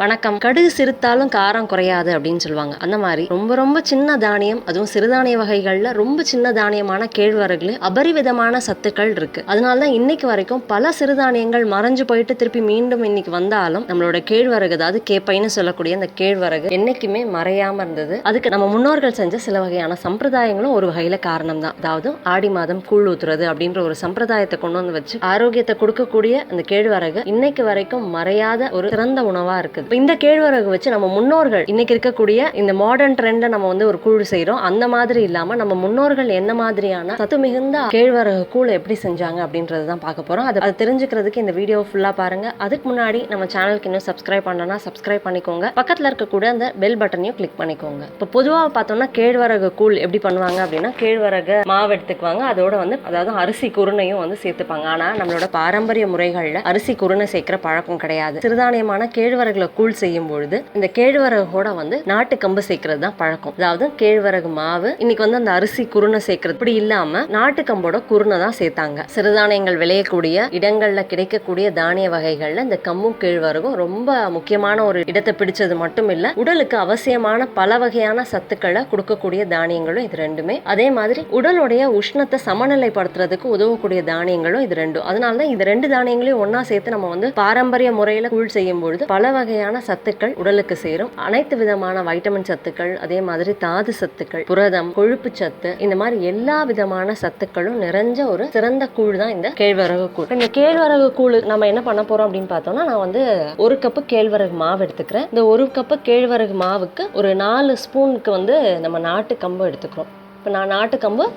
வணக்கம். கடுகு சிறுத்தாலும் காரம் குறையாது அப்படின்னு சொல்லுவாங்க. அந்த மாதிரி ரொம்ப சின்ன தானியம், அதுவும் சிறுதானிய வகைகள்ல ரொம்ப சின்ன தானியமான கேழ்வரகுல அபரிவிதமான சத்துக்கள் இருக்கு. அதனாலதான் இன்னைக்கு வரைக்கும் பல சிறுதானியங்கள் மறைஞ்சு போயிட்டு திருப்பி மீண்டும் இன்னைக்கு வந்தாலும் நம்மளோட கேழ்வரகு, அதாவது கேப்பைன்னு சொல்லக்கூடிய அந்த கேழ்வரகு என்னைக்குமே மறையாம இருந்தது. அதுக்கு நம்ம முன்னோர்கள் செஞ்ச சில வகையான சம்பிரதாயங்களும் ஒரு வகையில காரணம் தான். அதாவது ஆடி மாதம் கூழ் ஊத்துறது அப்படின்ற ஒரு சம்பிரதாயத்தை கொண்டு வந்து வச்சு ஆரோக்கியத்தை கொடுக்கக்கூடிய அந்த கேழ்வரகு இன்னைக்கு வரைக்கும் மறையாத ஒரு சிறந்த உணவா இருக்கு. இந்த கேழ்வரகு வச்சு நம்ம முன்னோர்கள் இன்னைக்கு இருக்கக்கூடிய இந்த மாடர்ன் ட்ரெண்ட நம்ம வந்து ஒரு கூழ் செய்யறோம். அந்த மாதிரி இல்லாம நம்ம முன்னோர்கள் என்ன மாதிரியான சத்து மிகுந்த கேழ்வரகு கூழ் எப்படி செஞ்சாங்க அப்படின்றதான் பார்க்க போறோம். அதை தெரிஞ்சுக்கிறதுக்கு இந்த வீடியோ ஃபுல்லா பாருங்க. அதுக்கு முன்னாடி நம்ம சேனலுக்கு இன்னும் சப்ஸ்கிரைப் பண்ணனா சப்ஸ்கிரைப் பண்ணிக்கோங்க. பக்கத்துல இருக்கக்கூடிய அந்த பெல் பட்டனையும் கிளிக் பண்ணிக்கோங்க. இப்போ பொதுவாக பார்த்தோம்னா கேழ்வரகு கூழ் எப்படி பண்ணுவாங்க அப்படின்னா, கேழ்வரகு மாவு எடுத்துக்குவாங்க, அதோட வந்து அதாவது அரிசி குருணையும் வந்து சேர்த்துப்பாங்க. ஆனா நம்மளோட பாரம்பரிய முறைகள்ல அரிசி குருணை சேர்க்கிற பழக்கம் கிடையாது. சிறுதானியமான கேழ்வரகுல கூழ் செய்யும் பொழுது இந்த கேழ்வரகோட வந்து நாட்டு கம்பு சேர்க்கிறது தான் பழக்கம். அதாவது கேழ்வரகு மாவு இன்னைக்கு வந்து அந்த அரிசி குருணை சேர்க்கிறது இப்படி இல்லாம நாட்டு கம்போட குருணை தான் சேர்த்தாங்க. சிறுதானியங்கள் விளையக்கூடிய இடங்கள்ல கிடைக்கக்கூடிய தானிய வகைகள்ல இந்த கம்பும் கேழ்வரகும் ரொம்ப முக்கியமான ஒரு இடத்தை பிடிச்சது மட்டும் இல்ல, உடலுக்கு அவசியமான பல வகையான சத்துக்களை கொடுக்கக்கூடிய தானியங்களும் இது ரெண்டுமே. அதே மாதிரி உடலுடைய உஷ்ணத்தை சமநிலைப்படுத்துறதுக்கு உதவக்கூடிய தானியங்களும் இது ரெண்டும். அதனாலதான் இந்த ரெண்டு தானியங்களையும் ஒன்னா சேர்த்து நம்ம வந்து பாரம்பரிய முறையில கூழ் செய்யும் பொழுது பல வகையான சத்துக்கள் உடலுக்கு சேரும். அனைத்து விதமான வைட்டமின் சத்துக்கள், அதே மாதிரி தாது சத்துக்கள், புரதம், கொழுப்பு சத்து, இந்த மாதிரி எல்லா விதமான சத்துக்களும் நிறைஞ்ச ஒரு சிறந்த கூழ் தான் இந்த கேழ்வரகு கூழ். இந்த கேழ்வரகு கூழ் நம்ம என்ன பண்ண போறோம் அப்படின்னு பார்த்தோம்னா, நான் வந்து 1 கப்பு கேழ்வரகு மாவு எடுத்துக்கிறேன். இந்த 1 கப்பு கேழ்வரகு மாவுக்கு ஒரு 4 ஸ்பூனுக்கு வந்து நம்ம நாட்டு கம்பு எடுத்துக்கிறோம். இப்போ நான் நாட்டு கம்பு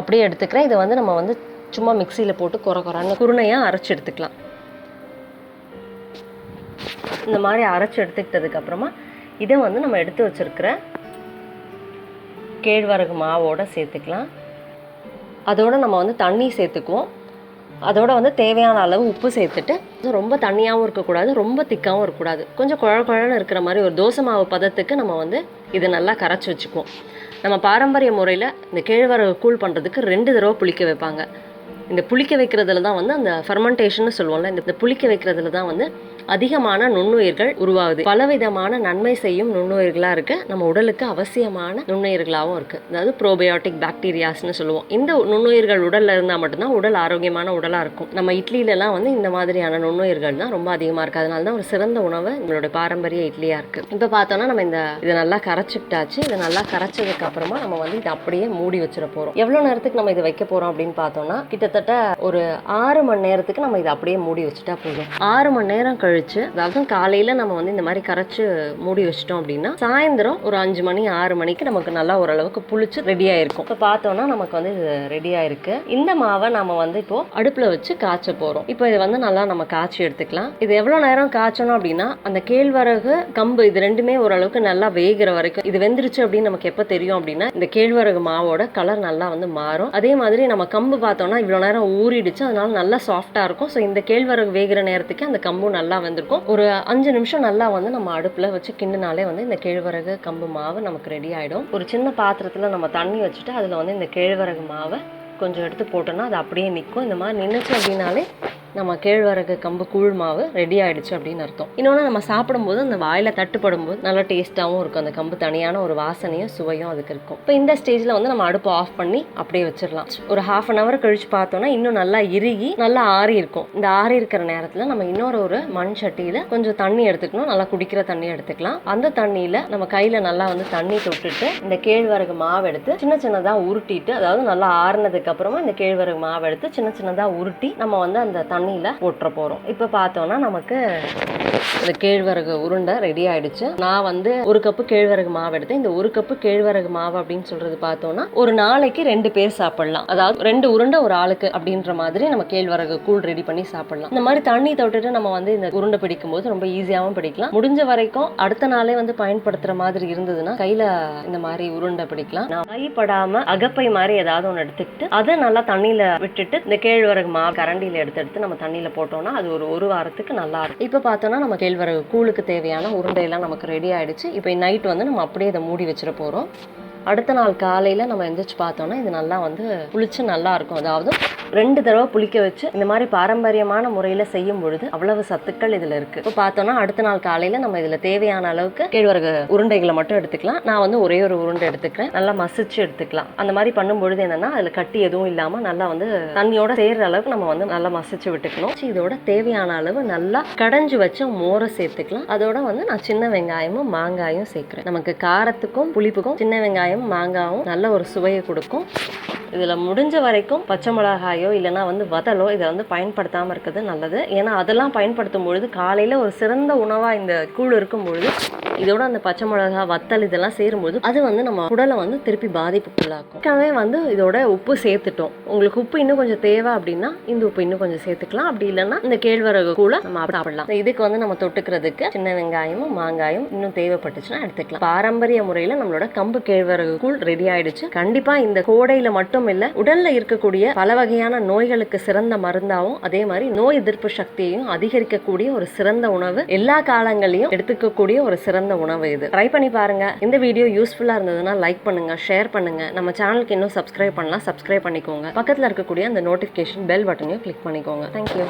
அப்படியே எடுத்துக்கிறேன். இதை வந்து நம்ம வந்து சும்மா மிக்சியில் போட்டு குறைன்னு குருணையாக அரைச்சி எடுத்துக்கலாம். இந்த மாதிரி அரைச்சி எடுத்துக்கிட்டதுக்கு அப்புறமா இதை வந்து நம்ம எடுத்து வச்சிருக்கிற கேழ்வரகு மாவோட சேர்த்துக்கலாம். அதோட நம்ம வந்து தண்ணி சேர்த்துக்குவோம். அதோட வந்து தேவையான அளவு உப்பு சேர்த்துட்டு, ரொம்ப தண்ணியாகவும் இருக்கக்கூடாது, ரொம்ப திக்காகவும் இருக்கக்கூடாது, கொஞ்சம் குழன்னு இருக்கிற மாதிரி ஒரு தோசை மாவு பதத்துக்கு நம்ம வந்து இதை நல்லா கரைச்சி வச்சுக்குவோம். நம்ம பாரம்பரிய முறையில் இந்த கேழ்வரகு கூழ் பண்ணுறதுக்கு 2 தடவை புளிக்க வைப்பாங்க. இந்த புளிக்க வைக்கிறதுல தான் வந்து அந்த ஃபெர்மெண்டேஷன் சொல்லுவோம்ல, இந்த புளிக்க வைக்கிறதுல தான் வந்து அதிகமான நுண்ணுயிர்கள் உருவாகுது. பலவிதமான நன்மை செய்யும் நுண்ணுயிர்களாக இருக்கு, நம்ம உடலுக்கு அவசியமான நுண்ணுயிர்களாகவும் இருக்கு. அதாவது ப்ரோபயோட்டிக் பாக்டீரியாஸ்னு சொல்லுவோம். இந்த நுண்ணுயிர்கள் உடல்ல இருந்தால் மட்டும்தான் உடல் ஆரோக்கியமான உடலாக இருக்கும். நம்ம இட்லியிலலாம் வந்து இந்த மாதிரியான நுண்ணுயிர்கள் தான் ரொம்ப அதிகமாக இருக்குது. அதனால தான் ஒரு சிறந்த உணவு நம்மளோட பாரம்பரிய இட்லியாக இருக்குது. இப்போ பார்த்தோன்னா நம்ம இதை நல்லா கரைச்சிக்கிட்டாச்சு. இதை நல்லா கரைச்சதுக்கு அப்புறமா நம்ம வந்து இதை அப்படியே மூடி வச்சிட போகிறோம். எவ்வளோ நேரத்துக்கு நம்ம இதை வைக்க போகிறோம் அப்படின்னு பார்த்தோம்னா, கிட்டத்தட்ட ஒரு 6 மணி நேரத்துக்கு நம்ம இதை அப்படியே மூடி வச்சுட்டா போதும். 6 மணி நேரம் கழிச்சு, அதாவது காலையில நம்ம வந்து இந்த மாதிரி கரைச்சு மூடி வச்சிட்டோம் அப்படின்னா, சாயந்தரம் ஒரு 5 மணி 6 மணிக்கு நமக்கு நல்லா ஓரளவுக்கு புளிச்சு ரெடி ஆயிருக்கும். இப்போ பார்த்தோம்னா நமக்கு வந்து இது ரெடி ஆயிருக்கு. இந்த மாவை நம்ம வந்து இப்போ அடுப்புல வச்சு காய்ச்ச போறோம். இப்போ இதை வந்து நல்லா நம்ம காய்ச்சி எடுத்துக்கலாம். இது எவ்வளவு நேரம் காய்ச்சணும் அப்படின்னா, அந்த கேழ்வரகு கம்பு இது ரெண்டுமே ஓரளவுக்கு நல்லா வேகிற வரைக்கும். இது வெந்துருச்சு அப்படின்னு நமக்கு எப்ப தெரியும் அப்படின்னா, இந்த கேழ்வரகு மாவோட கலர் நல்லா வந்து மாறும். அதே மாதிரி நம்ம கம்பு பார்த்தோம்னா இவ்வளவு நேரம் ஊறிடுச்சு, அதனால நல்லா சாஃப்டா இருக்கும். ஸோ இந்த கேழ்வரகு வேகிற நேரத்துக்கு அந்த கம்பு நல்லா வந்திருக்கும். ஒரு 5 நிமிஷம் நல்லா வந்து நம்ம அடுப்புல வச்சு கிண்டுனாலே வந்து இந்த கேழ்வரகு கம்பு மாவு நமக்கு ரெடி ஆயிடும். ஒரு சின்ன பாத்திரத்துல நம்ம தண்ணி வச்சுட்டு அதுல வந்து இந்த கேழ்வரகு மாவை கொஞ்சம் எடுத்து போட்டோம்னா அது அப்படியே நிற்கும். இந்த மாதிரி நின்றுச்சு அப்படின்னாலே நம்ம கேழ்வரகு கம்பு கூழ் மாவு ரெடி ஆயிடுச்சு அப்படின்னு அர்த்தம். இன்னொன்று, நம்ம சாப்பிடும்போது அந்த வாயில தட்டுப்படும் போது நல்லா டேஸ்ட்டாகவும் இருக்கும். அந்த கம்பு தனியான ஒரு வாசனையும் சுவையும் அதுக்கு இருக்கும். இப்போ இந்த ஸ்டேஜில் வந்து நம்ம அடுப்பு ஆஃப் பண்ணி அப்படியே வச்சிடலாம். ஒரு 1/2 hour கழிச்சு பார்த்தோம்னா இன்னும் நல்லா இறுகி நல்லா ஆறி இருக்கும். இந்த ஆறி இருக்கிற நேரத்தில் நம்ம இன்னொரு மண் சட்டியில் கொஞ்சம் தண்ணி எடுத்துக்கணும். நல்லா குடிக்கிற தண்ணி எடுத்துக்கலாம். அந்த தண்ணியில் நம்ம கையில் நல்லா வந்து தண்ணி தொட்டுட்டு இந்த கேழ்வரகு மாவு எடுத்து சின்னதாக உருட்டிட்டு, அதாவது நல்லா ஆறுனதுக்கு அப்புறமா இந்த கேழ்வரகு மாவு எடுத்து சின்னதாக உருட்டி நம்ம வந்து அந்த தண்ணியில போட்டுற போறோம். இப்ப பார்த்தோம்னா நமக்கு இந்த கேழ்வரகு உருண்டை ரெடி ஆயிடுச்சு. நான் வந்து 1 கப்பு கேழ்வரகு மாவு எடுத்தேன். இந்த 1 கப்பு கேழ்வரகு மாவு அப்படின்னு சொல்றது பார்த்தோம்னா ஒரு நாளைக்கு 2 பேர் சாப்பிடலாம். அதாவது 2 உருண்டை ஒரு ஆளுக்கு அப்படின்ற மாதிரி நம்ம கேழ்வரகு கூழ் ரெடி பண்ணி சாப்பிடலாம். இந்த மாதிரி தண்ணி தொட்டுட்டு நம்ம வந்து இந்த உருண்டை பிடிக்கும் போது ரொம்ப ஈஸியாகவும் பிடிக்கலாம். முடிஞ்ச வரைக்கும் அடுத்த நாளே வந்து பயன்படுத்துற மாதிரி இருந்ததுன்னா கையில இந்த மாதிரி உருண்டை பிடிக்கலாம். நான் கைப்படாம அகப்பை மாதிரி ஏதாவது ஒன்று எடுத்துக்கிட்டு அதை நல்லா தண்ணியில விட்டுட்டு இந்த கேழ்வரகு மாவு கரண்டியில எடுத்து நம்ம தண்ணியில போட்டோம்னா அது ஒரு வாரத்துக்கு நல்லா இருக்கும். இப்போ பார்த்தோம்னா நம்ம கேழ்வரகு கூழுக்கு தேவையான உருண்டையெல்லாம் நமக்கு ரெடி ஆயிடுச்சு. இப்போ நைட் வந்து நம்ம அப்படியே இதை மூடி வச்சிட போறோம். அடுத்த நாள் காலையில நம்ம எந்திரிச்சு பார்த்தோம்னா இது நல்லா வந்து புளிச்சு நல்லா இருக்கும். அதாவது 2 தடவை புளிக்க வச்சு இந்த மாதிரி பாரம்பரியமான முறையில் செய்யும் பொழுது அவ்வளவு சத்துக்கள் இதில் இருக்குது. இப்போ பார்த்தோன்னா அடுத்த நாள் காலையில் நம்ம இதில் தேவையான அளவுக்கு கேழ்வரகு உருண்டைகளை மட்டும் எடுத்துக்கலாம். நான் வந்து ஒரே ஒரு உருண்டை எடுத்துக்கிறேன். நல்லா மசிச்சு எடுத்துக்கலாம். அந்த மாதிரி பண்ணும்பொழுது என்னன்னா அதில் கட்டி எதுவும் இல்லாமல் நல்லா வந்து தண்ணியோட சேர்ற அளவுக்கு நம்ம வந்து நல்லா மசிச்சு விட்டுக்கணும். இதோட தேவையான அளவு நல்லா கடைஞ்சு வச்ச மோரை சேர்த்துக்கலாம். அதோட வந்து நான் சின்ன வெங்காயமும் மாங்காயும் சேர்க்கிறேன். நமக்கு காரத்துக்கும் புளிப்புக்கும் சின்ன வெங்காயம் மாங்காயும் நல்ல ஒரு சுவையை கொடுக்கும். இதில் முடிஞ்ச வரைக்கும் பச்சை மிளகாயோ இல்லைனா வந்து வதலோ இதை வந்து பயன்படுத்தாமல் இருக்கிறது நல்லது. ஏன்னா அதெல்லாம் பயன்படுத்தும் பொழுது காலையில் ஒரு சிறந்த உணவாக இந்த கூழ் இருக்கும் பொழுது இதோட அந்த பச்சை மிளகா வத்தல் இதெல்லாம் சேரும்போது அது வந்து நம்ம குடலை வந்து திருப்பி பாதிப்புக்குள்ளாக்கும். ஏற்கனவே வந்து இதோட உப்பு சேர்த்துட்டோம். உங்களுக்கு உப்பு இன்னும் கொஞ்சம் தேவை அப்படின்னா இந்த உப்பு இன்னும் கொஞ்சம் சேர்த்துக்கலாம். அப்படி இல்லைன்னா இந்த கேழ்வரகு கூழ நம்ம சாப்பிடலாம். இதுக்கு வந்து நம்ம தொட்டுக்கிறதுக்கு சின்ன வெங்காயமும் மாங்காயும் இன்னும் தேவைப்பட்டுச்சுன்னா எடுத்துக்கலாம். பாரம்பரிய முறையில் நம்மளோட கம்பு கேழ்வரகு கூழ் ரெடி ஆயிடுச்சு. கண்டிப்பா இந்த கோடையில மட்டும் இல்ல, உடல்ல இருக்கக்கூடிய பல வகையான நோய்களுக்கு சிறந்த மருந்தாவும் அதே மாதிரி நோய் எதிர்ப்பு சக்தியையும் அதிகரிக்கக்கூடிய ஒரு சிறந்த உணவு. எல்லா காலங்களையும் எடுத்துக்கக்கூடிய ஒரு சிறந்த உணவு இது. ட்ரை பண்ணி பாருங்க. இந்த வீடியோ யூஸ்ஃபுல்லா இருந்ததுன்னா லைக் பண்ணுங்க, ஷேர் பண்ணுங்க. நம்ம சேனலுக்கு இன்னும் சப்ஸ்கிரைப் பண்ணலாம், சப்ஸ்கிரைப் பண்ணிக்கோங்க. பக்கத்துல இருக்கக்கூடிய அந்த நோட்டிபிகேஷன் பெல் பட்டனையும் கிளிக் பண்ணிக்கோங்க. தேங்க்யூ.